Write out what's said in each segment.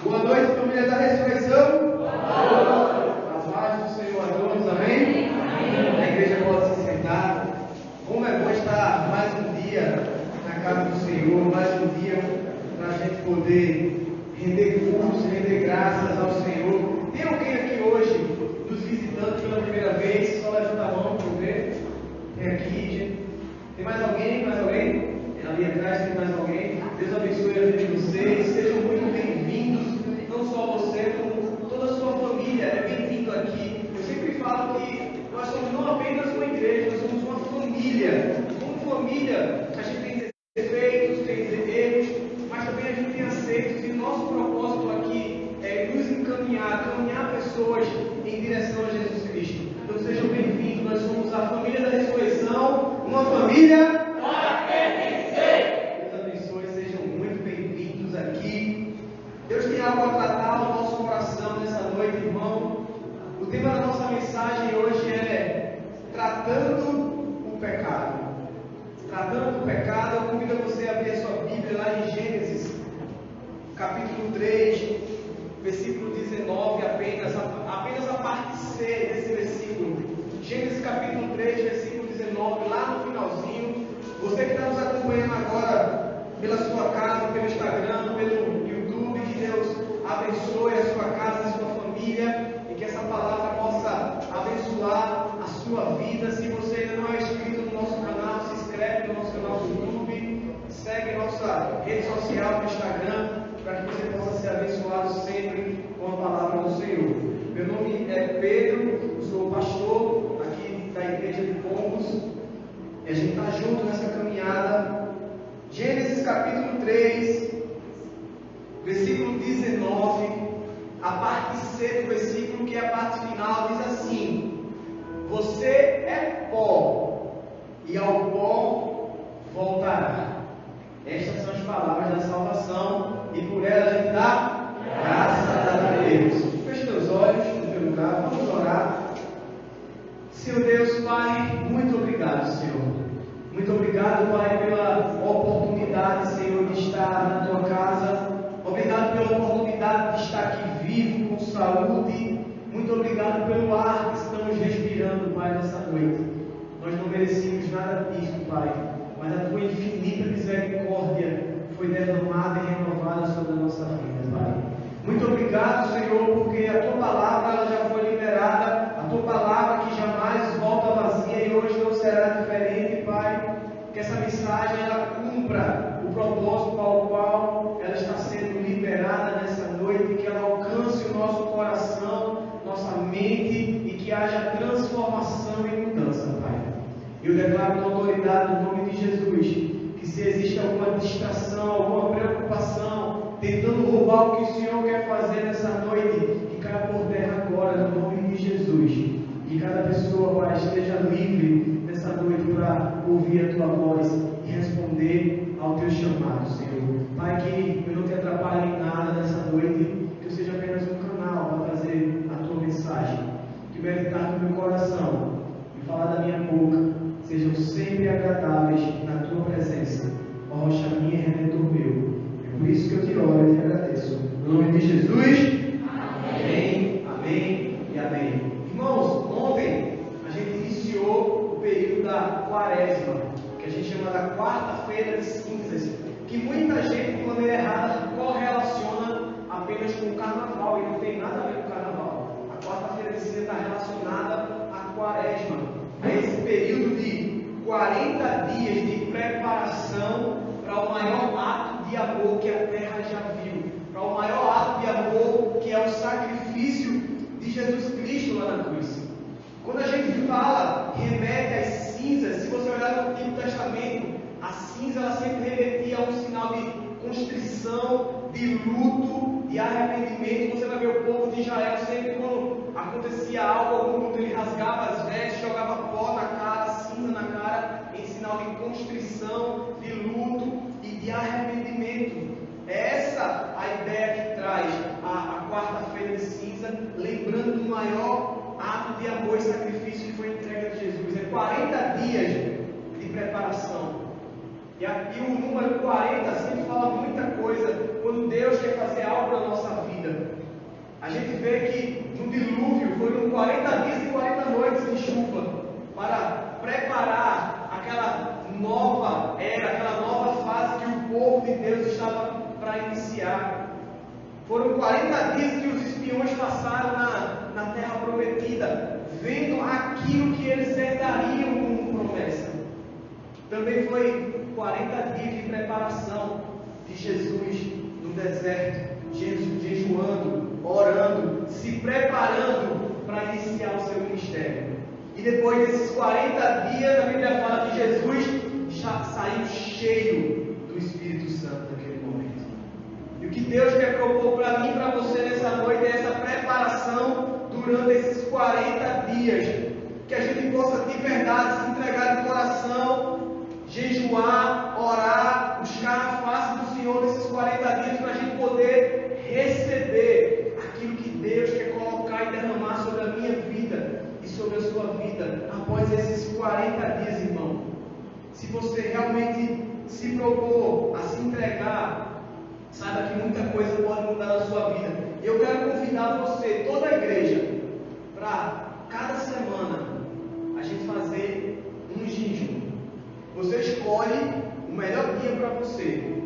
Boa noite, família da ressurreição. As paz do Senhor a todos, amém? A igreja pode se sentar. Como é bom estar mais um dia na casa do Senhor, mais um dia para a gente poder render cultos, render graças ao Senhor. Tem alguém aqui hoje nos visitando pela primeira vez? Só levanta a mão para eu ver. Tem aqui, gente. Tem mais alguém? Mais alguém? Ali atrás tem mais alguém. Deus abençoe a vida de vocês. Sejam muito bem-vindos. Não só você, como toda a sua família é bem-vindo aqui. Eu sempre falo que nós somos não apenas uma igreja, nós somos uma família. Como família, a gente tem defeitos, tem erros, mas também a gente tem acertos. E o nosso propósito aqui é nos caminhar pessoas em direção a Jesus Cristo. Então sejam bem-vindos. Nós somos a família da ressurreição, uma família. Deus tem algo a tratar no nosso coração nessa noite, irmão. O tema da nossa mensagem hoje é tratando o pecado. Tratando o pecado, eu convido você a abrir a sua Bíblia lá em Gênesis, capítulo 3, versículo 19, apenas a parte C desse versículo. Gênesis capítulo 3, versículo 19, lá no finalzinho. Você que está nos acompanhando agora pela sua casa, pelo Instagram, pelo YouTube, que Deus abençoe a sua casa, a sua família, e que essa palavra possa abençoar a sua vida. Se você ainda não é inscrito no nosso canal, se inscreve no nosso canal do YouTube, segue nossa rede social no Instagram, para que você possa ser abençoado sempre com a palavra do Senhor. Meu nome é Pedro, eu sou pastor aqui da igreja de Pombos, e a gente está junto nessa caminhada. Gênesis capítulo 3, versículo 19, a parte C do versículo, que é a parte final, diz assim: você é pó, e ao pó voltará. Estas são as palavras da salvação, e por elas a gente dá graças a Deus. Feche teus olhos no teu lugar, vamos orar. Senhor Deus, Pai, muito obrigado, Senhor. Muito obrigado, Pai, pela oportunidade, Senhor, de estar na Tua casa. Obrigado pela oportunidade de estar aqui vivo, com saúde. Muito obrigado pelo ar que estamos respirando, Pai, nessa noite. Nós não merecíamos nada disso, Pai, mas a Tua infinita misericórdia foi derramada e renovada sobre a nossa vida, Pai. Muito obrigado, Senhor, porque a Tua palavra ela já foi liberada, a Tua palavra que jamais volta vazia e hoje não será diferente, Pai. Que essa mensagem ela cumpra o propósito para o qual ela está sendo liberada nessa noite, que ela alcance o nosso coração, nossa mente e que haja transformação e mudança, Pai. Eu declaro com autoridade no nome de Jesus que se existe alguma distração, alguma preocupação, tentando roubar o que o Senhor quer fazer nessa noite, que caia por terra agora, no nome de Jesus. Que cada pessoa, Pai, esteja livre nessa noite para ouvir a Tua voz e responder ao Teu chamado, Senhor. Pai, que eu não te atrapalhe em nada nessa noite, que eu seja apenas um canal para trazer a Tua mensagem. Que o meditar do meu coração e falar da minha boca sejam sempre agradáveis na Tua presença. Ó rocha minha e redentor meu. É por isso que eu te oro e te agradeço. No nome de Jesus. Amém, amém e amém. Irmãos, ontem a gente iniciou o período da Quaresma, que a gente chama da quarta-feira de cinzas, que muita gente, de maneira errada, correlaciona apenas com o carnaval, e não tem nada a ver com o carnaval. A quarta-feira de cinzas está relacionada à Quaresma, a esse período de 40 dias de preparação para o maior ato de amor que a terra já viu, para o maior ato de amor que é o sacrifício de Jesus Cristo lá na cruz. Quando a gente fala, remete às cinzas, se você olhar no Antigo Testamento, a cinza ela sempre remetia a um sinal de constrição, de luto, de arrependimento. Você vai ver o povo de Israel sempre quando acontecia algo, algum luto, ele rasgava as vestes, jogava pó na cara, cinza na cara, em sinal de constrição, de luto e de arrependimento. É essa a ideia que traz a quarta-feira de cinza, lembrando do maior ato de amor e sacrifício que foi entregue a Jesus. É 40 dias de preparação. E o número 40 sempre fala muita coisa. Quando Deus quer fazer algo na nossa vida, Foram 40 dias que os espiões passaram na terra prometida, vendo aquilo que eles herdariam como promessa. Também foi 40 dias de preparação de Jesus no deserto, jejuando, orando, se preparando para iniciar o seu ministério. E depois desses 40 dias, a Bíblia fala que Jesus já saiu cheio do Espírito Santo naquele momento. E o que Deus quer propor para mim e para você nessa noite é essa preparação durante esses 40 dias. Que a gente possa de verdade se entregar de coração, jejuar, orar, buscar a face do Senhor nesses 40 dias para a gente poder receber aquilo que Deus quer colocar e derramar sobre a minha vida e sobre a sua vida após esses 40 dias, irmão. Se você realmente se propor a se entregar, saiba que muita coisa pode mudar na sua vida. Eu quero convidar você, toda a igreja, para cada semana a gente fazer um jejum. Você escolhe o melhor dia para você,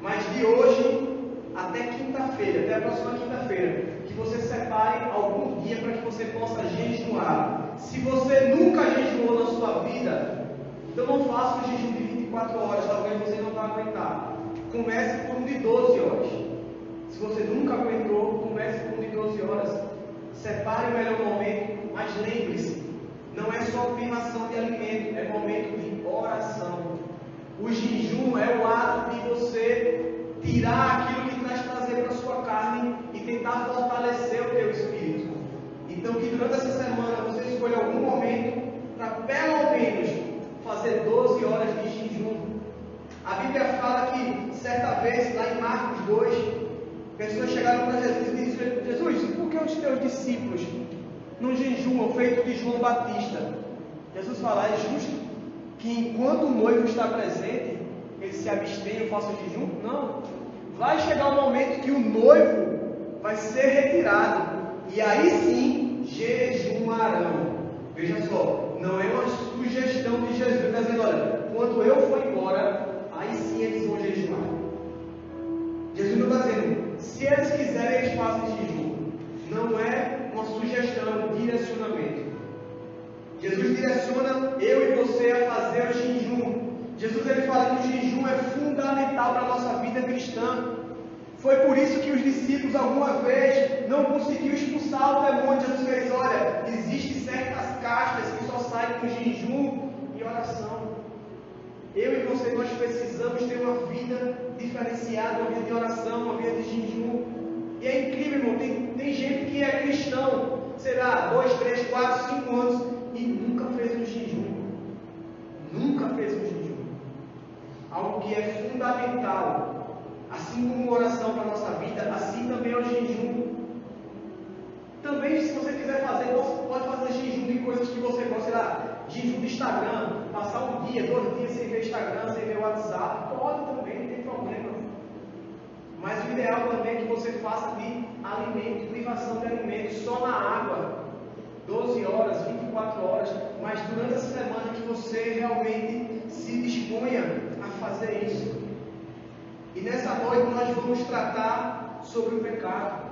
mas de hoje até quinta-feira, até a próxima quinta-feira, que você separe algum dia para que você possa jejuar. Se você nunca jejuou na sua vida, então não faça um jejum de 24 horas, talvez você não vai aguentar. Comece por um de 12 horas. Se você nunca aguentou, comece por um de 12 horas. Separe o melhor momento, mas lembre-se, não é só privação de alimento, é momento de oração. O jejum é o ato de você tirar aquilo que traz prazer para a sua carne e tentar fortalecer o teu espírito. Então que durante essa semana você escolha algum momento para pelo menos fazer 12 horas de jejum. A Bíblia fala que certa vez, lá em Marcos 2, pessoas chegaram para Jesus e disseram: Jesus, por que os teus discípulos não jejuam feito de João Batista? Jesus fala: é justo que enquanto o noivo está presente, ele se abstenha e faça jejum? Não. Vai chegar o momento que o noivo vai ser retirado, e aí sim jejuarão. Veja só, não é uma sugestão de Jesus, está dizendo: olha, quando eu for embora, aí sim eles vão jejuar. Jesus não está dizendo, se eles quiserem, eles façam jejum. Não é uma sugestão, é um direcionamento. Jesus direciona eu e você a fazer o jejum. Jesus ele fala que o jejum é fundamental para a nossa vida cristã. Foi por isso que os discípulos alguma vez não conseguiram expulsar o demônio. Jesus fez: olha, existem certas castas que só saem com jejum e oração. Eu e você, nós precisamos ter uma vida diferenciada, uma vida de oração, uma vida de jejum. E é incrível, irmão, tem gente que é cristão, sei lá, 2, 3, 4, 5 anos e nunca fez um jejum. Nunca fez um jejum. Algo que é fundamental. Assim como oração para a nossa vida, assim também é o jejum. Também, se você quiser fazer, pode fazer jejum de coisas que você gosta, sei lá, jejum do Instagram, passar um dia, 2 dias sem ver Instagram, sem ver WhatsApp, pode também, não tem problema. Mas o ideal também é que você faça de alimento, privação de alimento, só na água, 12 horas, 24 horas, mas durante a semana que você realmente se disponha a fazer isso. E nessa noite nós vamos tratar sobre o pecado.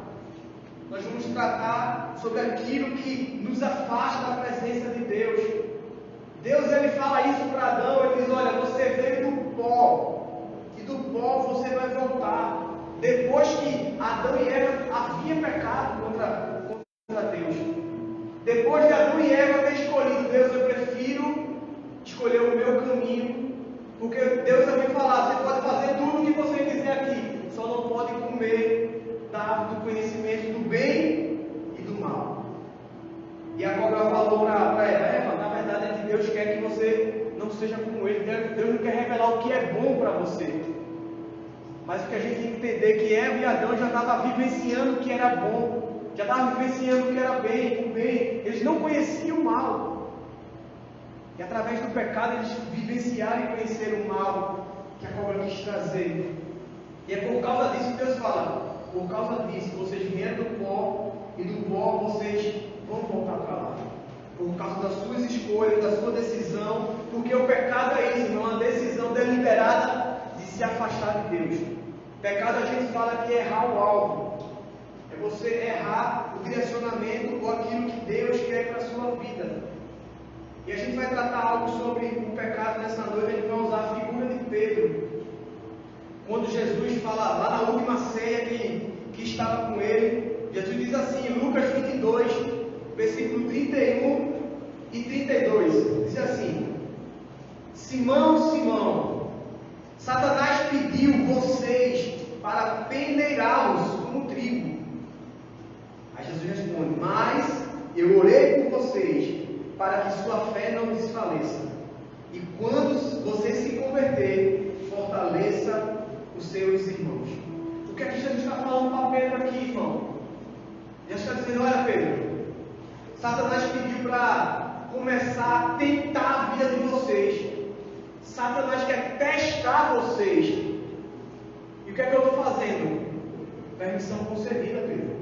Nós vamos tratar sobre aquilo que nos afasta da presença de Deus. Deus ele fala isso para Adão, ele diz: olha, você veio do pó, e do pó você vai voltar. Depois que Adão e Eva haviam pecado contra Deus. Depois de Adão e Eva ter escolhido Deus, eu prefiro escolher o meu caminho. Porque Deus também fala: você pode fazer tudo o que você quiser aqui, só não pode comer da árvore do conhecimento do bem e do mal. E a cobra falou para Eva: na verdade é que Deus quer que você não seja como ele. Deus não quer revelar o que é bom para você. Mas o que a gente tem que entender é que Eva e Adão já estavam vivenciando o que era bom, já estavam vivenciando o que era bem, o bem. Eles não conheciam o mal. E através do pecado eles vivenciaram e conheceram o mal que a cobra quis trazer. E é por causa disso que Deus fala: por causa disso vocês vieram do pó, e do pó vocês vão voltar para lá. Por causa das suas escolhas, da sua decisão. Porque o pecado é isso, é uma decisão deliberada de se afastar de Deus. Pecado a gente fala que é errar o alvo. É você errar o direcionamento ou aquilo que Deus quer para a sua vida. E a gente vai tratar algo sobre o pecado nessa noite. A gente vai usar a figura de Pedro. Quando Jesus fala lá na última ceia que estava com ele, Jesus diz assim, em Lucas 22, versículo 31 e 32, diz assim: Simão, Simão, Satanás pediu vocês para peneirá-los como trigo. Aí Jesus responde: mas eu orei por vocês para que sua fé não desfaleça. E quando você se converter, fortaleça os seus irmãos. O que é que Jesus está falando para Pedro aqui, irmão? Jesus está dizendo: olha, Pedro, Satanás pediu para começar a tentar a vida de vocês. Satanás quer testar vocês. E o que é que eu estou fazendo? Permissão concedida, Pedro.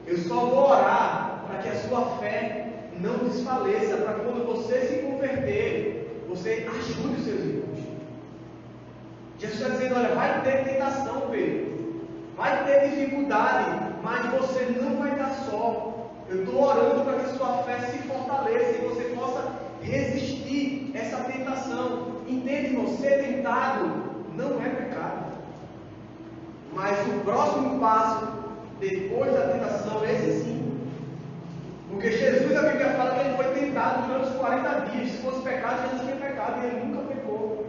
Eu só vou orar para que a sua fé não desfaleça, para quando você se converter, você ajude os seus irmãos. Jesus está dizendo: olha, vai ter tentação, Pedro, vai ter dificuldade, mas você não vai estar só. Eu estou orando para que sua fé se fortaleça e você possa resistir essa tentação. Entende, irmão? Ser tentado não é pecado, mas o próximo passo depois da tentação é esse sim. Porque Jesus, a Bíblia fala que ele foi tentado durante os 40 dias. Se fosse pecado, Jesus tinha pecado e ele nunca pecou.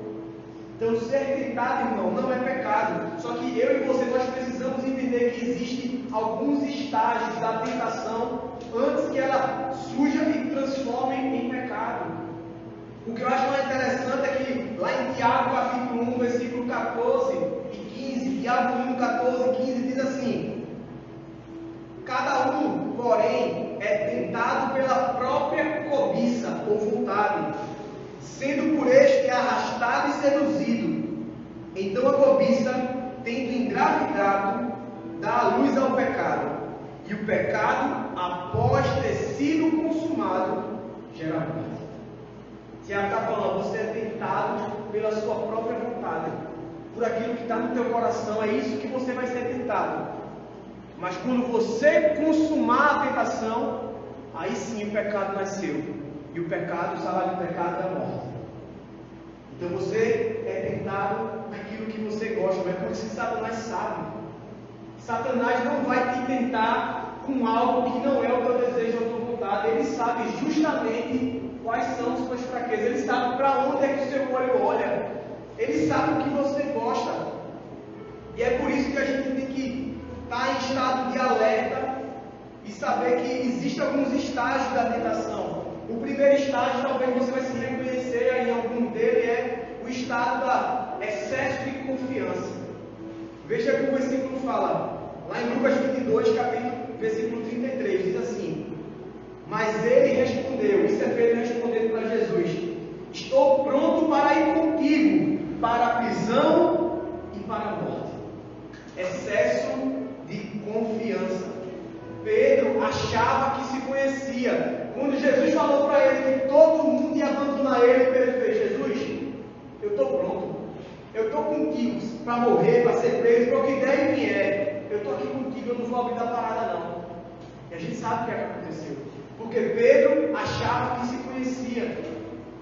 Então, ser tentado, irmão, não é pecado. Só que eu e você, nós precisamos entender que existem alguns estágios da tentação antes que ela surja e transforme em pecado. O que eu acho mais interessante é que lá em Tiago, capítulo 1, versículo 14 e 15, Tiago 1, 14 e 15 diz assim: cada um, porém, é tentado pela própria cobiça ou vontade, sendo por este arrastado e seduzido. Então a cobiça, tendo engravidado, dá a luz ao pecado. E o pecado, após ter sido consumado, gera morte. Tiago está falando: você é tentado pela sua própria vontade, por aquilo que está no teu coração. É isso que você vai ser tentado. Mas quando você consumar a tentação, aí sim o pecado nasceu. E o pecado, o salário do pecado é a morte. Então você é tentado naquilo que você gosta. Mas por isso que Satanás sabe. Satanás não vai te tentar com algo que não é o teu desejo ou a tua vontade. Ele sabe justamente quais são as suas fraquezas. Ele sabe para onde é que o seu olho olha. Ele sabe o que você gosta. E é por isso que a gente tem que estar em estado de alerta e saber que existem alguns estágios da tentação. O primeiro estágio, talvez você vai se reconhecer em algum dele, é o estado da excesso de confiança. Veja que o versículo fala, lá em Lucas 22, versículo 33, diz assim: mas ele respondeu, isso é Pedro respondendo para Jesus: estou pronto para ir contigo para a prisão e para a morte. Excesso de confiança. Pedro achava que se conhecia. Quando Jesus falou para ele que todo mundo ia abandonar ele, Pedro fez: Jesus, eu estou pronto. Eu estou contigo para morrer, para ser preso, para o que der e vier. Eu estou aqui contigo, eu não vou abrir da parada não. E a gente sabe o que é que aconteceu. Porque Pedro achava que se conhecia.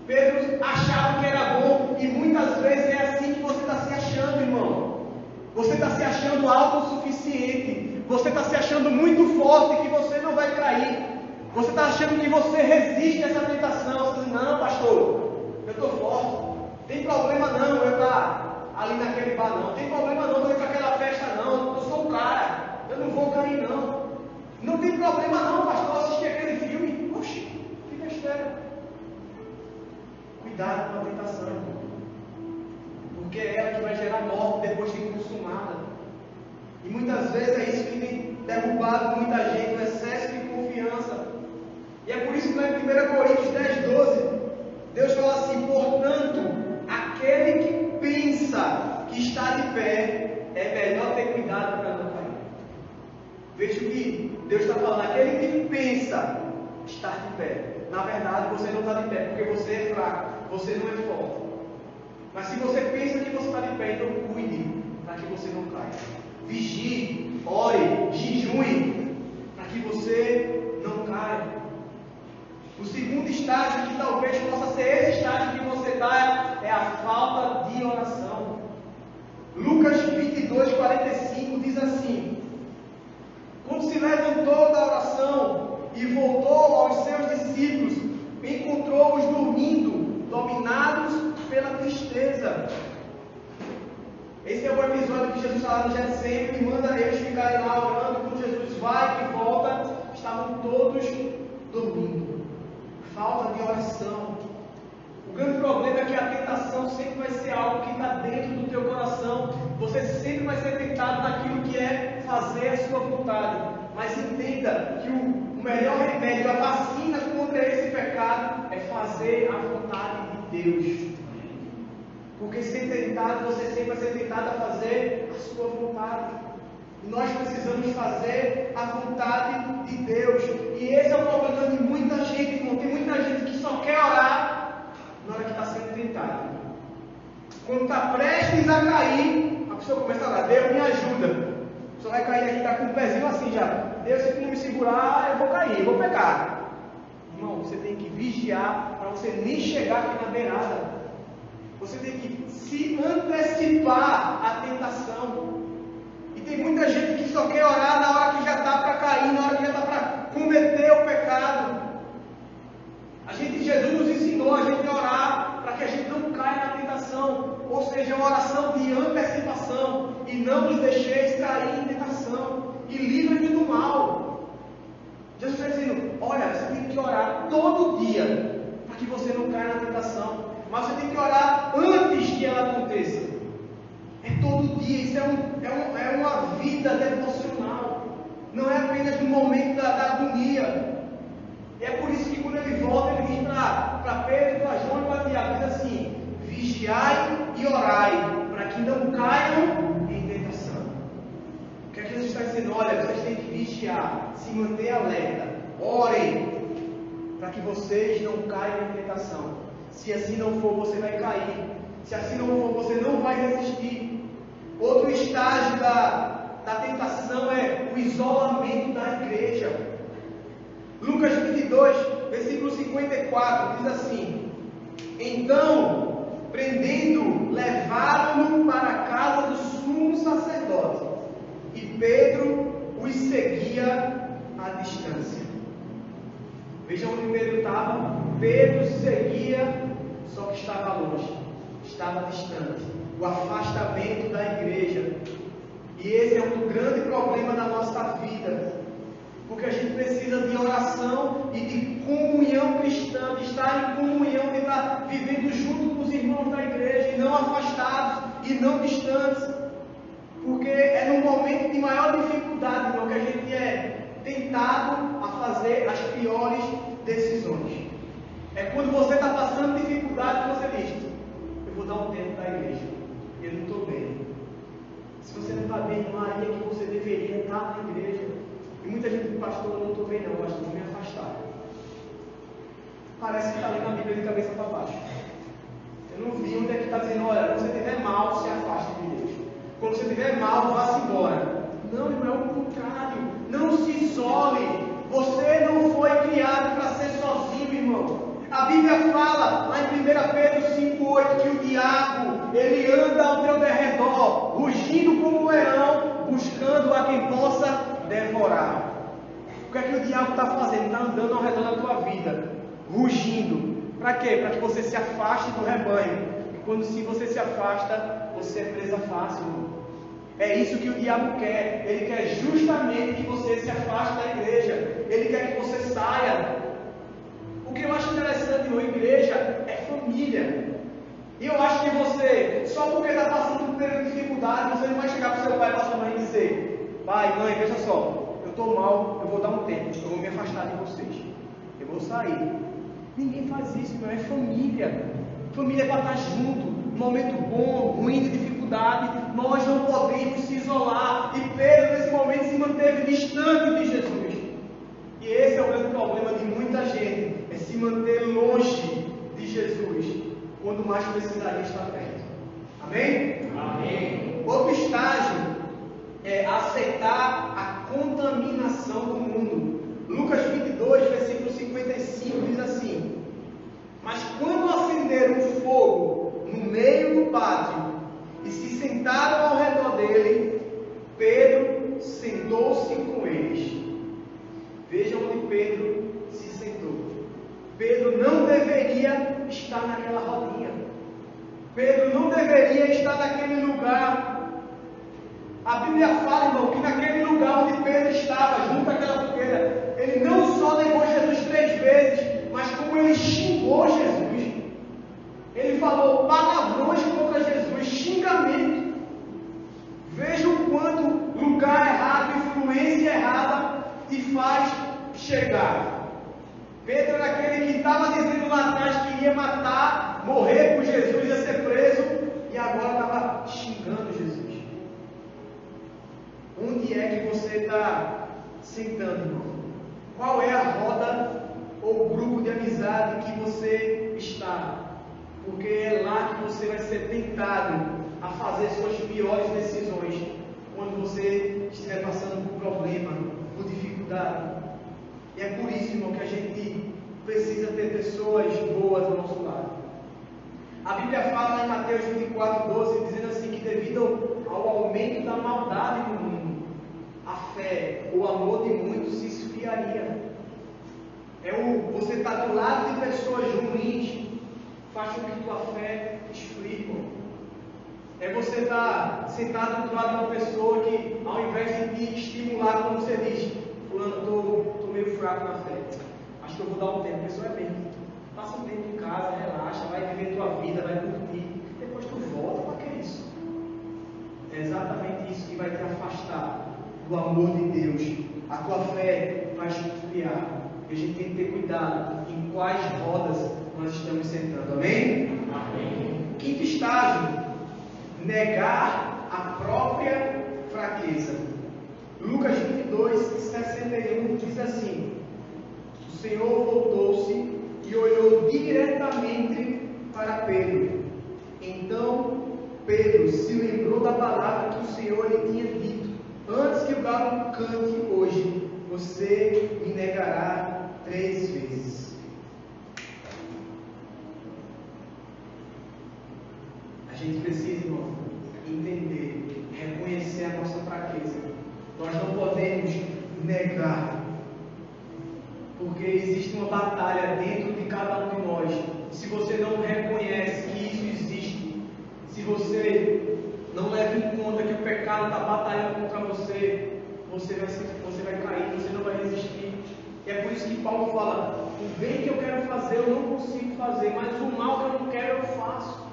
Pedro achava que era bom. E muitas vezes é assim que você está se achando, irmão. Você está se achando autossuficiente. Você está se achando muito forte que você não vai trair. Você está achando que você resiste a essa tentação. Você diz: não, pastor, eu estou forte. Tem problema não eu estar ali naquele bar não. Tem problema não eu ir para aquela festa não. Eu sou o cara. Eu não vou cair não. Não tem problema não, pastor, assistir aquele filme. Oxi, que besteira. Cuidado com a tentação, irmão. Porque é ela que vai gerar morte depois de consumada. E muitas vezes é isso que tem derrubado muita gente, o excesso de confiança. E é por isso que lá em 1 Coríntios 10, 12, Deus fala assim: portanto, aquele que pensa que está de pé, é melhor ter cuidado para não cair. Veja o que Deus está falando: aquele que pensa estar de pé, na verdade você não está de pé, porque você é fraco, você não é forte. Mas se você pensa que você está de pé, então cuide para que você não caia. Vigie, ore, jejue, O segundo estágio, que talvez possa ser esse estágio que você está, é a falta de oração. Lucas 22, 45 diz assim: quando se levantou da oração e voltou aos seus discípulos, encontrou-os dormindo, dominados pela tristeza. Esse é o episódio que Jesus fala no Getsemane e manda eles ficarem lá orando. Quando Jesus vai e volta, estavam todos dormindo. Falta de oração. O grande problema é que a tentação sempre vai ser algo que está dentro do teu coração. Você sempre vai ser tentado naquilo que é fazer a sua vontade. Mas entenda que o melhor remédio, a vacina contra esse pecado, é fazer a vontade de Deus. Porque ser tentado, você sempre vai ser tentado a fazer a sua vontade. E nós precisamos fazer a vontade de Deus. E esse é o problema de muita gente, irmão. Tem muita gente que só quer orar na hora que está sendo tentado. Quando está prestes a cair, a pessoa começa a orar: Deus, me ajuda. A pessoa vai cair aqui, está com o pezinho assim já: Deus, se não me segurar, eu vou cair, eu vou pecar. Irmão, você tem que vigiar para você nem chegar aqui na beirada. Você tem que se antecipar à tentação. E tem muita gente que só quer orar na hora que já está para cair, na hora que já está para cometer o pecado. Jesus nos ensinou a gente a orar para que a gente não caia na tentação. Ou seja, uma oração de antecipação. E não nos deixeis cair em tentação. E livre-me do mal. Jesus está dizendo: olha, você tem que orar todo dia para que você não caia na tentação. Mas você tem que orar antes que ela aconteça. É todo dia. Isso é uma vida devocional. Não é apenas no momento da agonia. É por isso que quando ele volta, ele diz para Pedro, para João e para Tiago, diz assim: vigiai e orai, para que não caiam em tentação. O que é que Jesus está dizendo? Olha, vocês têm que vigiar, se manter alerta, orem, para que vocês não caiam em tentação. Se assim não for, você vai cair. Se assim não for, você não vai resistir. Outro estágio da tentação é o isolamento da igreja. Lucas 22, versículo 54, diz assim: então, prendendo, levaram-no para a casa do sumo sacerdote, e Pedro os seguia à distância. Veja onde Pedro estava. Pedro seguia, só que estava longe, estava distante. O afastamento da igreja. E esse é um grande problema da nossa vida. Porque a gente precisa de oração e de comunhão cristã, de estar em comunhão, de estar vivendo junto com os irmãos da igreja, e não afastados e não distantes. Porque é no momento de maior dificuldade, irmão, que a gente é tentado a fazer as piores decisões. É quando você está passando dificuldade que você diz: eu vou dar um tempo da igreja, eu não estou bem. Se você não está bem, não é que você deveria estar na igreja. E muita gente diz: pastor, eu não estou bem não, pastor, vou me afastar. Parece que está lendo a Bíblia de cabeça para baixo. Eu não vi onde é que está dizendo: olha, quando você estiver mal, se afaste de Deus. Quando você estiver mal, vá-se embora. Não, irmão, é o contrário. Não se isole. Você não foi criado para ser sozinho, irmão. A Bíblia fala lá em 1 Pedro 5,8 que o diabo, ele anda ao teu derredor, rugindo como um leão, buscando a quem possa devorar. O que é que o diabo está fazendo? Está andando ao redor da tua vida, rugindo. Para quê? Para que você se afaste do rebanho. E quando se você se afasta, você é presa fácil. É isso que o diabo quer. Ele quer justamente que você se afaste da igreja. Ele quer que você saia. O que eu acho interessante, irmão, igreja é família. E eu acho que você, só porque está passando por um período de dificuldade, você não vai chegar para o seu pai e para a sua mãe e dizer: pai, mãe, veja só, eu estou mal, eu vou dar um tempo, eu vou me afastar de vocês, eu vou sair. Ninguém faz isso, não é família. Família é para estar junto, momento bom, ruim, de dificuldade. Nós não podemos se isolar. E Pedro, nesse momento, se manteve distante de Jesus. E esse é o grande problema de muita gente, é se manter longe de Jesus, quando mais precisaria estar perto. Amém? Amém. Outro estágio é aceitar a contaminação do mundo. Lucas 22, versículo 55 diz assim: mas quando acenderam um fogo no meio do pátio e se sentaram ao redor dele, Pedro sentou-se com eles. Vejam onde Pedro se sentou. Pedro não deveria estar naquela rodinha. Pedro não deveria estar naquele lugar. A Bíblia fala, irmão, que naquele lugar onde Pedro estava, junto àquela fogueira, ele não só negou Jesus 3 vezes, mas como ele xingou Jesus. Ele falou palavrões contra Jesus, xingamento. Veja o quanto lugar errado, influência errada te faz chegar. Pedro era aquele que estava dizendo lá atrás que iria matar, morrer por Jesus, ia ser preso, e agora estava xingando Jesus. Onde é que você está sentando, irmão? Qual é a roda ou grupo de amizade que você está? Porque é lá que você vai ser tentado a fazer suas piores decisões, quando você estiver passando por problema, por dificuldade. E é por isso, irmão, que a gente precisa ter pessoas boas ao nosso lado. A Bíblia fala lá em Mateus 24, 12, dizendo assim, que devido ao aumento da maldade no mundo, a fé, o amor de muitos se esfriaria. Você estar do lado de pessoas ruins faz com que tua fé esfrie, irmão. É você estar sentado do lado de uma pessoa que, ao invés de te estimular, como você diz, fulano, estou meio fraco na fé, acho que eu vou dar um tempo. A pessoa é mesmo, passa um tempo em casa, relaxa, vai viver tua vida, vai curtir, depois tu volta. Para que isso? É exatamente isso que vai te afastar do amor de Deus. A tua fé vai esfriar. E a gente tem que ter cuidado em quais rodas nós estamos sentando. Amém? Amém. Quinto estágio: negar a própria fraqueza. Lucas 22, 61 diz assim: o Senhor voltou-se e olhou diretamente para Pedro. Então Pedro se lembrou da palavra que o Senhor lhe tinha dito: antes que o galo cante hoje, você me negará 3 vezes. A gente precisa, irmão, entender, reconhecer a nossa fraqueza. Nós não podemos negar, porque existe uma batalha dentro de cada um de nós. Se você não reconhece que isso existe, se você não leva em conta que o pecado está batalhando contra você, você vai cair, você não vai resistir. E é por isso que Paulo fala: o bem que eu quero fazer eu não consigo fazer, mas o mal que eu não quero eu faço.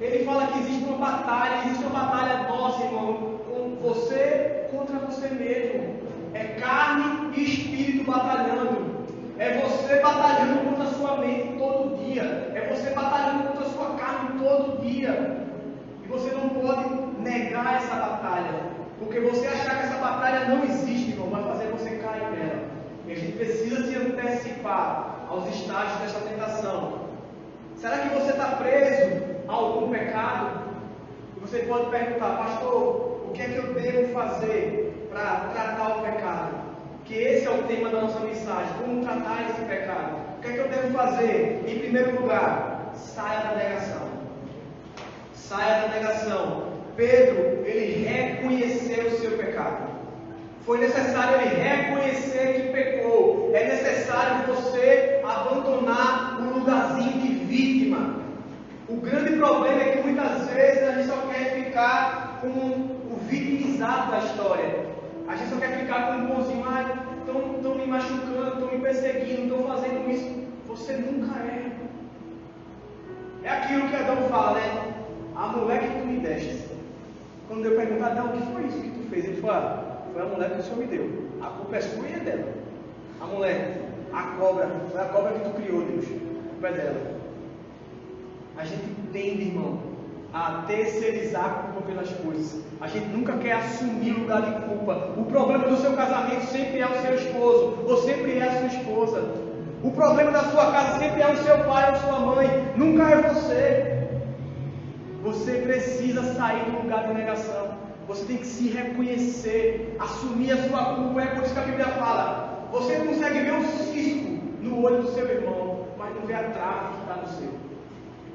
Ele fala que existe uma batalha nossa, irmão, com você contra você mesmo. É carne e espírito batalhando. É você batalhando contra a sua mente todo dia. É você batalhando contra a sua carne todo dia. E você não pode negar essa batalha, porque você achar que essa batalha não existe, irmão, vai fazer você cair nela. E a gente precisa se antecipar aos estágios dessa tentação. Será que você está preso a algum pecado? E você pode perguntar: pastor, o que é que eu devo fazer para tratar o pecado? Que esse é o tema da nossa mensagem: como tratar esse pecado. O que é que eu devo fazer? Em primeiro lugar, saia da negação. Saia da negação. Pedro, ele reconheceu o seu pecado. Foi necessário ele reconhecer que pecou. É necessário você abandonar o lugarzinho de vítima. O grande problema é que muitas vezes a gente só quer ficar com o vitimizado da história. A gente só quer ficar com o bonzinho: estão me machucando, estão me perseguindo, estão fazendo isso. Você nunca é. É aquilo que Adão fala, né? A mulher que tu me deste. Quando eu pergunto: Adão, o que foi isso que tu fez? Ele fala: foi a mulher que o Senhor me deu. A culpa é sua e é dela. A mulher, a cobra, foi a cobra que tu criou, Deus. A culpa é dela. A gente tende, irmão, a terceirizar a culpa pelas coisas. A gente nunca quer assumir o lugar de culpa. O problema do seu casamento sempre é o seu esposo, ou sempre é a sua esposa. O problema da sua casa sempre é o seu pai ou sua mãe, nunca é você. Você precisa sair do lugar de negação. Você tem que se reconhecer, assumir a sua culpa. É por isso que a Bíblia fala: Você consegue ver o cisco no olho do seu irmão, mas não vê a trave que está no seu.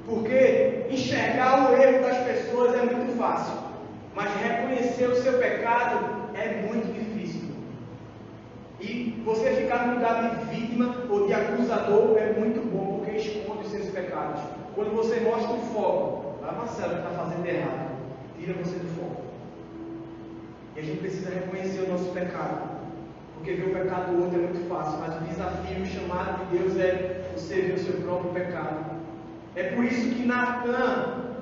Porque enxergar o erro das pessoas é muito fácil, mas reconhecer o seu pecado é muito difícil. E você ficar no lugar de vítima ou de acusador é muito bom, porque esconde os seus pecados. Quando você mostra o foco, a Marcela está fazendo errado, tira você do foco. E a gente precisa reconhecer o nosso pecado, porque ver o pecado do outro é muito fácil, mas o desafio, o chamado de Deus é você ver o seu próprio pecado. É por isso que Natan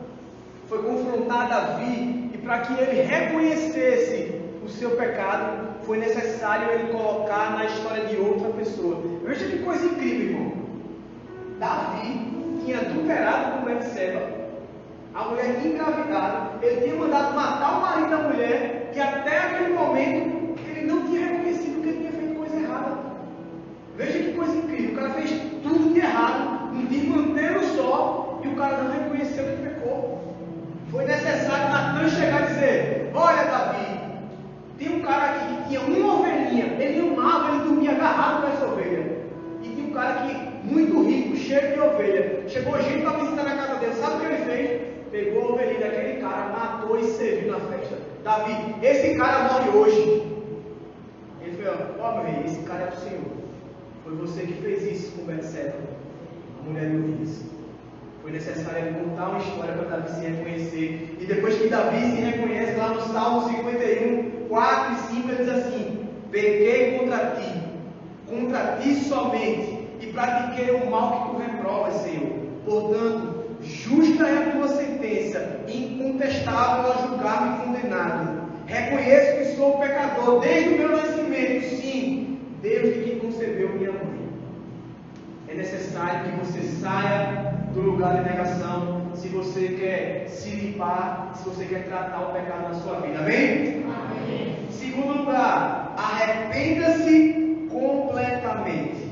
foi confrontar Davi, e para que ele reconhecesse o seu pecado, foi necessário ele colocar na história de outra pessoa. Veja que coisa incrível, irmão. Davi tinha adulterado com Betseba, a mulher tinha engravidado, ele tinha mandado matar o marido da mulher, que até aquele momento ele não tinha reconhecido que ele tinha feito coisa errada. Veja que coisa incrível. O cara fez tudo de errado, um desmantelo só, e o cara não reconheceu que pecou. Foi necessário Natan chegar e dizer: olha, Davi, tem um cara aqui que tinha uma ovelhinha, ele amava, ele dormia agarrado com essa ovelha. E tinha um cara aqui muito rico, cheio de ovelha. Chegou gente para visitar na casa dele. Sabe o que ele fez? Pegou a ovelhinha daquele cara, matou e serviu na festa. Davi, esse cara morre hoje. Ele falou: ó, meu rei, esse cara é o Senhor. Foi você que fez isso com Betseba, a mulher de Urias. Foi necessário ele contar uma história para Davi se reconhecer. E depois que Davi se reconhece, lá no Salmo 51, 4 e 5, ele diz assim: pequei contra ti somente, e pratiquei o mal que tu reprovas, Senhor. Portanto, justa é a tua sentença, incontestável a julgar-me condenado. Reconheço que sou pecador desde o meu nascimento, sim, desde que concebeu minha mãe. É necessário que você saia do lugar de negação, se você quer se limpar, se você quer tratar o pecado na sua vida. Amém? Amém. Segundo lugar, arrependa-se completamente.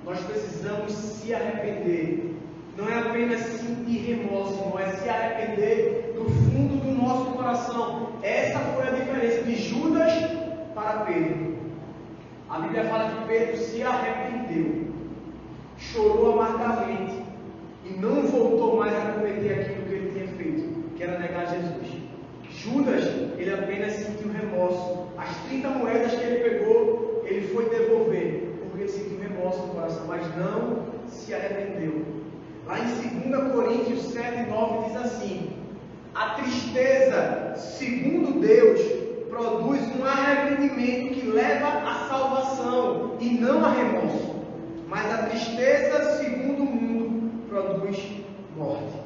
Nós precisamos se arrepender. Não é apenas sentir remorso, não é se arrepender do fundo do nosso coração. Essa foi a diferença de Judas para Pedro. A Bíblia fala que Pedro se arrependeu, chorou amargamente e não voltou mais a cometer aquilo que ele tinha feito, que era negar Jesus. Judas, ele apenas sentiu remorso. As 30 moedas que ele pegou, ele foi devolver, porque ele sentiu remorso no coração, mas não se arrependeu. Lá em 2 Coríntios 7, 9 diz assim: a tristeza, segundo Deus, produz um arrependimento que leva à salvação e não a remorso. Mas a tristeza, segundo o mundo, produz morte.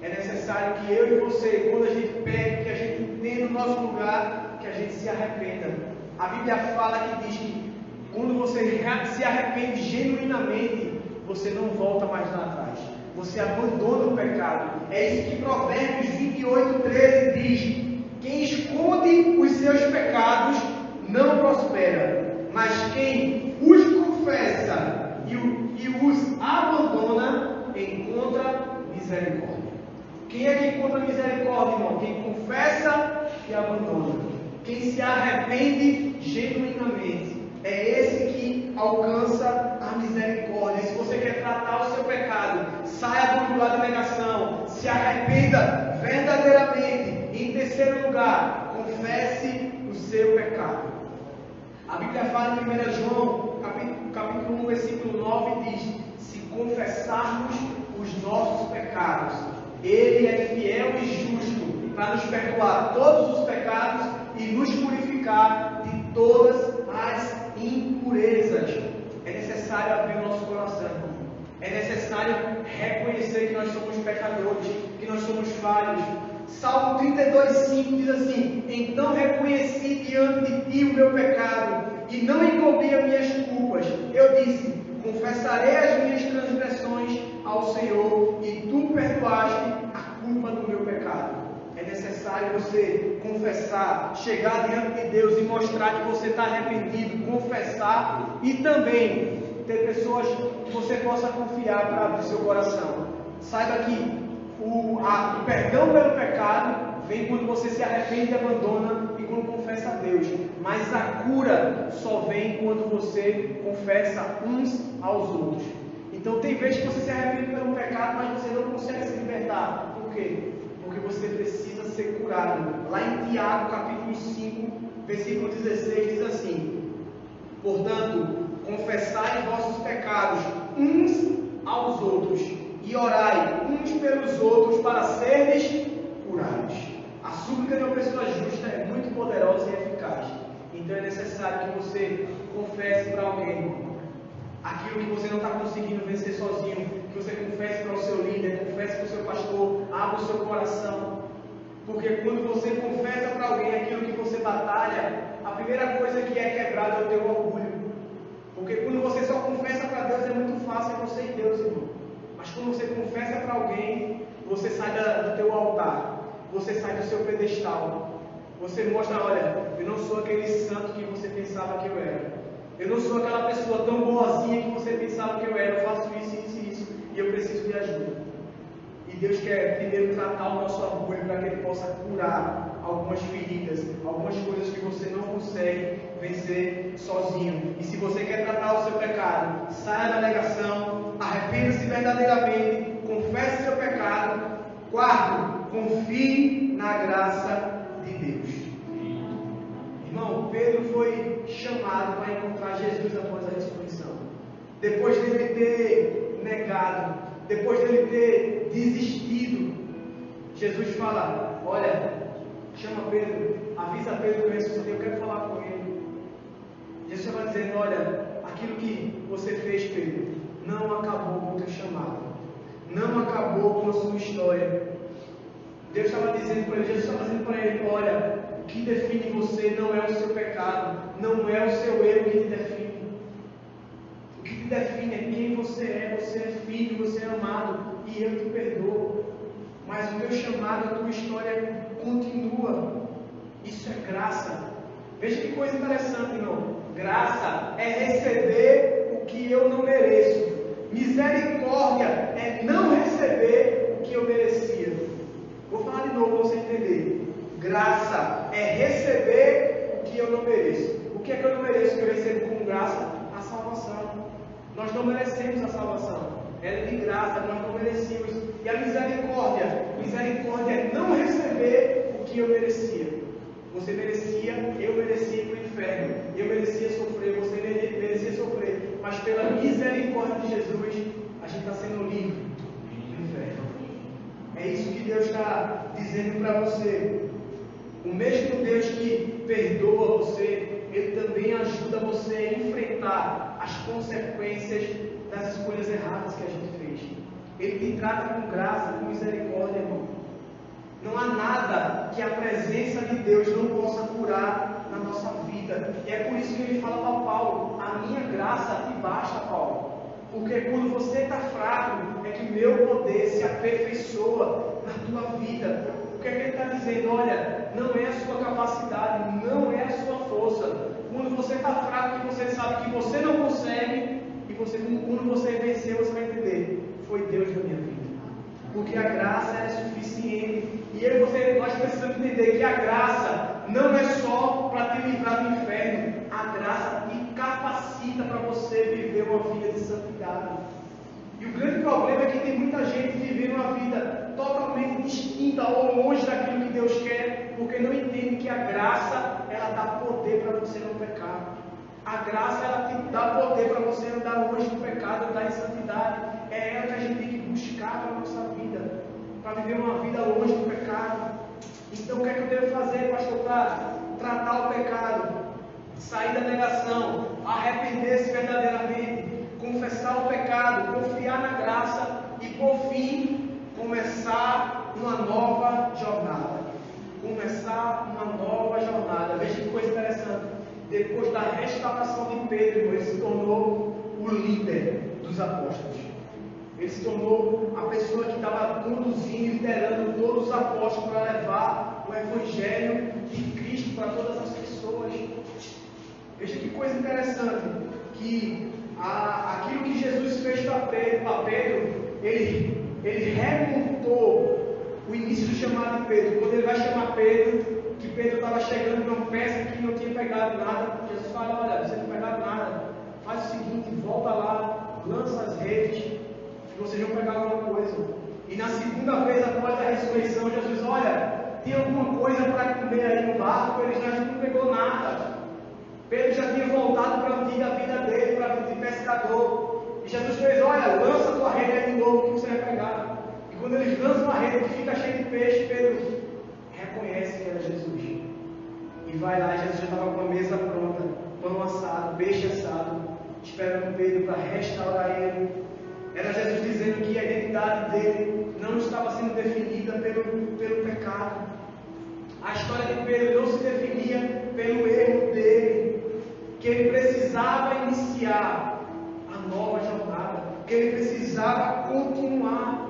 É necessário que eu e você, quando a gente pegue, que a gente tenha no nosso lugar, que a gente se arrependa. A Bíblia fala que diz que quando você se arrepende genuinamente, você não volta mais lá atrás. Você abandona o pecado. É isso que Provérbios 28, 13 diz: quem esconde os seus pecados não prospera, mas quem os confessa e os abandona encontra misericórdia. Quem é que encontra misericórdia, irmão? Quem confessa e abandona. Quem se arrepende genuinamente. É esse que alcança a misericórdia. Se você quer tratar o seu pecado, saia do lugar de negação, se arrependa verdadeiramente. Em terceiro lugar, confesse o seu pecado. A Bíblia fala em 1 João, capítulo 1, versículo 9, diz: se confessarmos os nossos pecados, Ele é fiel e justo para nos perdoar todos os pecados e nos purificar de todas as impurezas. É necessário abrir o nosso coração. É necessário reconhecer que nós somos pecadores, que nós somos falhos. Salmo 32,5 diz assim: então reconheci diante de ti o meu pecado e não encobri as minhas culpas. Eu disse: confessarei as minhas transgressões ao Senhor e tu perdoaste a culpa do meu pecado. É necessário você confessar, chegar diante de Deus e mostrar que você está arrependido, confessar e também ter pessoas que você possa confiar para abrir seu coração. Saiba que o perdão pelo pecado vem quando você se arrepende e abandona e quando confessa a Deus, mas a cura só vem quando você confessa uns aos outros. Então tem vezes que você se arrepende pelo pecado, mas você não consegue se libertar. Por quê? Porque você precisa ser curado. Lá em Tiago, capítulo 5, versículo 16, diz assim: portanto, confessai vossos pecados uns aos outros e orai uns pelos outros para seres curados. A súplica de uma pessoa justa é muito poderosa e eficaz. Então é necessário que você confesse para alguém aquilo que você não está conseguindo vencer sozinho, que você confesse para o seu líder, confesse para o seu pastor, abra o seu coração. Porque quando você confessa para alguém aquilo que você batalha, a primeira coisa que é quebrada é o teu orgulho. Porque quando você só confessa para Deus é muito fácil, é você e Deus, irmão. Mas quando você confessa para alguém, você sai do teu altar, você sai do seu pedestal. Você mostra, olha, eu não sou aquele santo que você pensava que eu era. Eu não sou aquela pessoa tão boazinha que você pensava que eu era. Eu faço isso, isso e isso, e eu preciso de ajuda. E Deus quer primeiro tratar o nosso orgulho para que Ele possa curar algumas feridas, algumas coisas que você não consegue vencer sozinho. E se você quer tratar o seu pecado, saia da negação, arrependa-se verdadeiramente, confesse seu pecado. Quarto, confie na graça de Deus. Irmão, Pedro foi chamado para encontrar Jesus após a ressurreição. Depois dele ter negado, depois dele ter desistido, Jesus fala: olha, chama Pedro, avisa Pedro que eu ressuscitei, eu quero falar com ele. Jesus estava dizendo: olha, aquilo que você fez, Pedro, não acabou com o teu chamado, não acabou com a sua história. Deus estava dizendo para ele, Jesus estava dizendo para ele: olha, o que define você não é o seu pecado, não é o seu erro que te define. O que te define é quem você é filho, você é amado, e eu te perdoo. Mas o teu chamado, a tua história continua. Isso é graça. Veja que coisa interessante, irmão. Graça é receber o que eu não mereço. Misericórdia é não receber o que eu merecia. Vou falar de novo para você entender. Graça é receber o que eu não mereço. O que é que eu não mereço que eu recebo como graça? A salvação. Nós não merecemos a salvação. Ela é de graça, nós não merecemos. E a misericórdia é não receber o que eu merecia. Você merecia, eu merecia ir para o inferno. Eu merecia sofrer, você merecia sofrer. Mas pela misericórdia de Jesus, a gente está sendo livre do inferno. É isso que Deus está dizendo para você. O mesmo Deus que perdoa você, Ele também ajuda você a enfrentar as consequências das escolhas erradas que a gente fez. Ele te trata com graça, com misericórdia, irmão. Não há nada que a presença de Deus não possa curar na nossa vida. E é por isso que ele fala para Paulo: a minha graça te basta, Paulo. Porque quando você está fraco, é que meu poder se aperfeiçoa na tua vida. O que é que ele está dizendo? Olha, não é a sua capacidade, não é a sua força. Quando você está fraco e você sabe que você não consegue, e quando você vencer, você vai entender: foi Deus na minha vida. Porque a graça é suficiente. E nós precisamos entender que a graça não é só para te livrar do inferno. A graça te capacita para você viver uma vida de santidade. E o grande problema é que tem muita gente vivendo uma vida totalmente distinta ou longe daquilo que Deus quer, porque não entende que a graça, ela dá poder para você não pecar. A graça, ela te dá poder para você andar longe do pecado, andar em santidade. É ela que a gente tem que buscar para a nossa vida, para viver uma vida longe do pecado. Então o que é que eu devo fazer, pastor, para tratar o pecado? Sair da negação, arrepender-se verdadeiramente, confessar o pecado, confiar na graça e, por fim, começar uma nova jornada. Começar uma nova jornada. Veja que coisa interessante. Depois da restauração de Pedro, ele se tornou o líder dos apóstolos. Ele se tornou a pessoa que estava conduzindo, liderando todos os apóstolos para levar o Evangelho de Cristo para todas as pessoas. Veja que coisa interessante, que aquilo que Jesus fez para Pedro, ele remontou o início do chamado de Pedro. Quando ele vai chamar Pedro, que Pedro estava chegando numa peça que não tinha pegado nada. Jesus fala: olha, você não pegado nada, faz o seguinte, volta lá, lança as redes, que vocês vão pegar alguma coisa. E na segunda vez após a ressurreição, Jesus: olha, tem alguma coisa para comer aí no barco? Eles não pegou nada. Pedro já tinha voltado para a antiga vida dele, para a vida de pescador. E Jesus fez: olha, lança tua rede aí de novo que você vai pegar. E quando eles lançam a rede que fica cheia de peixe, Pedro reconhece que era Jesus. E vai lá, Jesus já estava com a mesa pronta, pão assado, peixe assado, esperando Pedro para restaurar ele. Era Jesus dizendo que a identidade dele não estava sendo definida pelo pecado. A história de Pedro não se definia pelo erro dele, que ele precisava iniciar a nova jornada, que ele precisava continuar.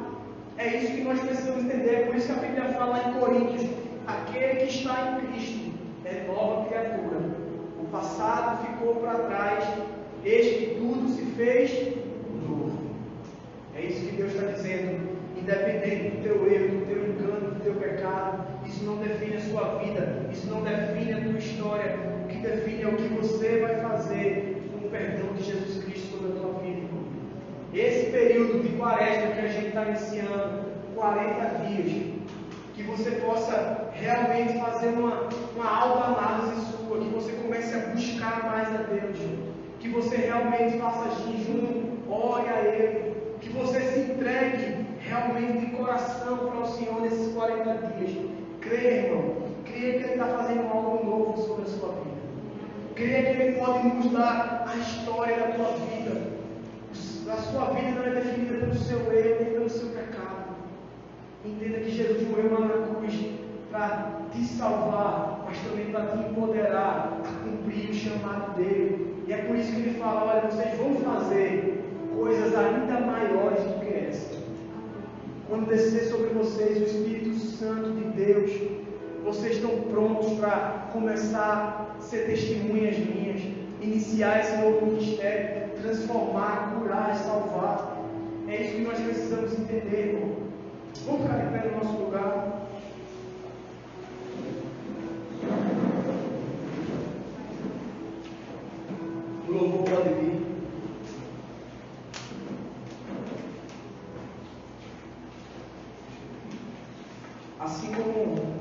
É isso que nós precisamos entender. É por isso que a Bíblia fala em Coríntios: aquele que está em Cristo é nova criatura. O passado ficou para trás, eis que tudo se fez novo. É isso que Deus está dizendo. Independente do teu erro, do teu engano, do teu pecado, isso não define a sua vida, isso não define a tua história. O que define é o que você vai fazer com o perdão de Jesus Cristo sobre a tua vida, irmão. Esse período de quaresma que a gente está iniciando, 40 dias, que você possa realmente fazer uma autoanálise sua, que você comece a buscar mais a Deus, que você realmente faça jejum, ore a Ele, que você se entregue realmente de coração para o Senhor nesses 40 dias. Creia, irmão, creia que Ele está fazendo algo novo sobre a sua vida. Creia que Ele pode mudar a história da tua vida. A sua vida não é definida pelo seu erro nem pelo seu pecado. Entenda que Jesus morreu lá na cruz para te salvar, mas também para te empoderar a cumprir o chamado dele. E é por isso que Ele fala: olha, vocês vão fazer coisas ainda maiores do que essa. Quando descer sobre vocês o Espírito Santo de Deus, vocês estão prontos para começar a ser testemunhas minhas, iniciar esse novo ministério, transformar, curar e salvar. É isso que nós precisamos entender, irmão. Vamos ficar de pé no nosso lugar. O louvor pode vir. Assim como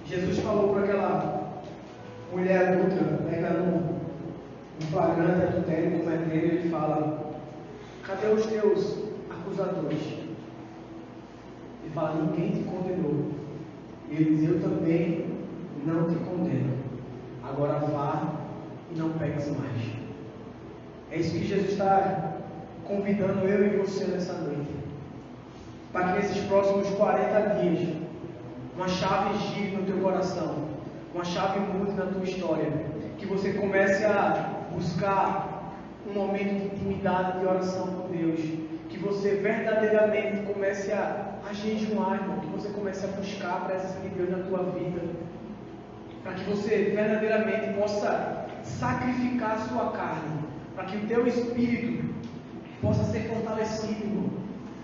Jesus falou para aquela mulher adulta, pegando um flagrante adultério cometendo, Ele fala: cadê os teus acusadores? Ele fala: ninguém te condenou. E Ele diz: eu também não te condeno. Agora vá e não peques mais. É isso que Jesus está convidando eu e você nessa noite. Para que nesses próximos 40 dias uma chave gire no teu coração, uma chave mude na tua história, que você comece a buscar um momento de intimidade, de oração com Deus, que você verdadeiramente comece a jejuar, irmão, que você comece a buscar a presença de Deus na tua vida, para que você verdadeiramente possa sacrificar a sua carne, para que o teu espírito possa ser fortalecido, irmão.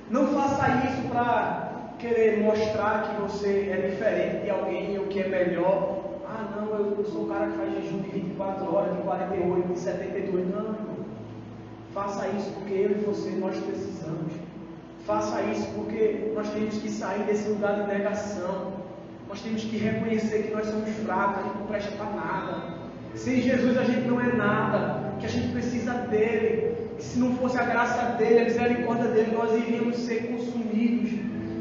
Não faça isso para querer mostrar que você é diferente de alguém ou que é melhor. Ah, não, eu sou o cara que faz jejum de 24 horas, de 48, de 72. Não, irmão. Faça isso porque eu e você, nós precisamos. Faça isso porque nós temos que sair desse lugar de negação. Nós temos que reconhecer que nós somos fracos, a gente não presta para nada. Sem Jesus a gente não é nada, que a gente precisa dele. E se não fosse a graça dele, a misericórdia dele, nós iríamos ser consumidos.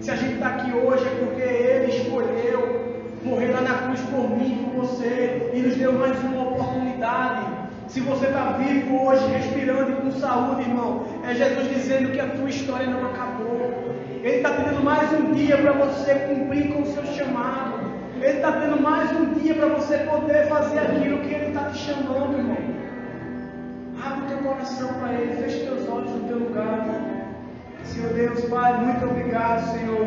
Se a gente está aqui hoje é porque Ele escolheu morrer lá na cruz por mim e por você, e nos deu mais uma oportunidade. Se você está vivo hoje, respirando e com saúde, irmão, é Jesus dizendo que a tua história não acabou. Ele está tendo mais um dia para você cumprir com o seu chamado. Ele está tendo mais um dia para você poder fazer aquilo que Ele está te chamando, irmão. Abre o teu coração para Ele, feche teus olhos no teu lugar. Senhor Deus, Pai, muito obrigado, Senhor.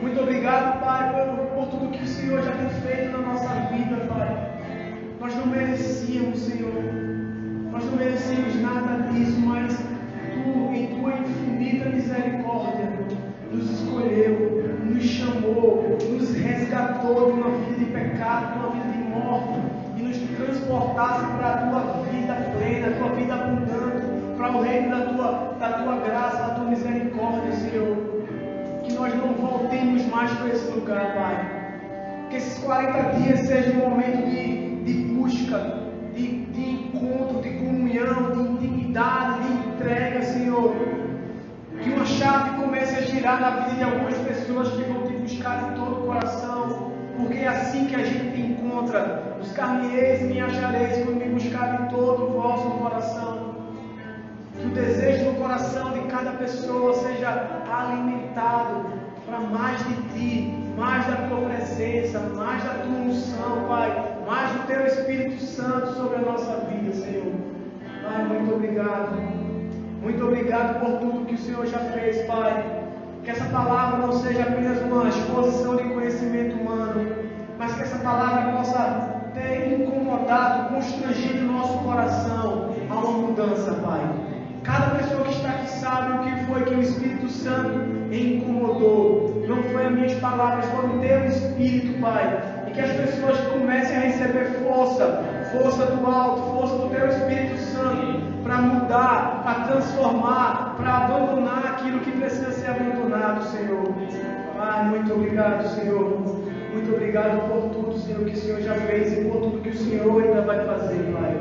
Muito obrigado, Pai, por tudo que o Senhor já tem feito na nossa vida, Pai. Nós não merecíamos, Senhor. Nós não merecíamos nada disso, mas Tu, em Tua infinita misericórdia, nos escolheu, nos chamou, nos resgatou de uma vida de pecado, de uma vida de morte, e nos transportasse para a tua vida plena, a tua vida abundante, para o reino da tua graça, da tua misericórdia, Senhor. Que nós não voltemos mais para esse lugar, Pai. Que esses 40 dias sejam um momento de busca, de encontro, de comunhão, de intimidade, de entrega, Senhor. Que uma chave comece a girar na vida de algumas pessoas que vão te buscar de todo o coração, porque é assim que a gente te encontra. Buscar-me-eis e me achareis quando me buscar de todo o vosso coração. Que o desejo do coração de cada pessoa seja alimentado para mais de Ti, mais da Tua presença, mais da Tua unção, Pai, mais do Teu Espírito Santo sobre a nossa vida, Senhor. Pai, muito obrigado. Muito obrigado por tudo que o Senhor já fez, Pai. Que essa palavra não seja apenas uma exposição de conhecimento humano, mas que essa palavra possa ter incomodado, constrangido o nosso coração a uma mudança, Pai. Cada pessoa que está aqui sabe o que foi que o Espírito Santo incomodou. Não foi as minhas palavras, foi o Teu Espírito, Pai. E que as pessoas comecem a receber força do alto, força do Teu Espírito Santo, para mudar, para transformar, para abandonar aquilo que precisa ser abandonado, Senhor. Pai, muito obrigado, Senhor. Muito obrigado por tudo, Senhor, que o Senhor já fez e por tudo que o Senhor ainda vai fazer, Pai.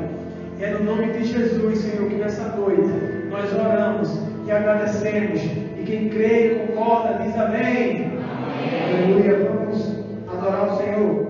E é no nome de Jesus, Senhor, que nessa noite nós oramos e agradecemos. E quem crê e concorda diz amém. Amém. Aleluia. Vamos adorar o Senhor.